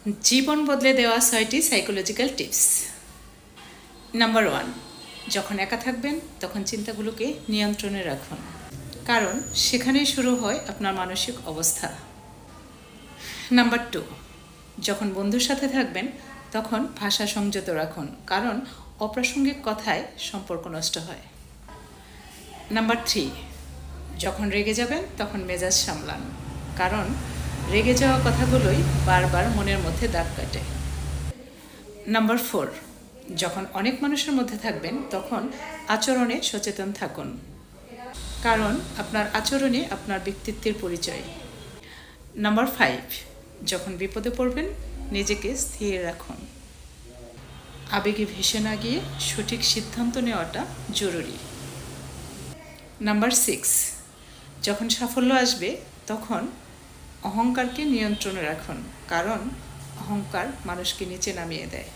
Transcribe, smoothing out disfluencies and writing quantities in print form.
জীবন বদলে দেওয়া 6টি সাইকোলজিক্যাল টিপস। নাম্বার 1, যখন একা থাকবেন তখন চিন্তাগুলোকে নিয়ন্ত্রণে রাখুন, কারণ সেখানেই শুরু হয় আপনার মানসিক অবস্থা। নাম্বার 2, যখন বন্ধুর সাথে থাকবেন তখন ভাষা সংযত রাখুন, কারণ অপ্রাসঙ্গিক কথায় সম্পর্ক নষ্ট হয়। নাম্বার 3, যখন রেগে যাবেন তখন মেজাজ সামলান, কারণ রেগে যাওয়া কথাগুলোই বারবার মনের মধ্যে দাগ কাটে। নাম্বার 4, যখন অনেক মানুষের মধ্যে থাকবেন তখন আচরণে সচেতন থাকুন, কারণ আপনার আচরণে আপনার ব্যক্তিত্বের পরিচয়। নাম্বার 5, যখন বিপদে পড়বেন নিজেকে স্থির রাখুন। আবেগে ভেসে না গিয়ে সঠিক সিদ্ধান্ত নেওয়াটা জরুরি। নাম্বার 6, যখন সাফল্য আসবে তখন অহংকারকে নিয়ন্ত্রণে রাখুন, কারণ অহংকার মানুষকে নিচে নামিয়ে দেয়।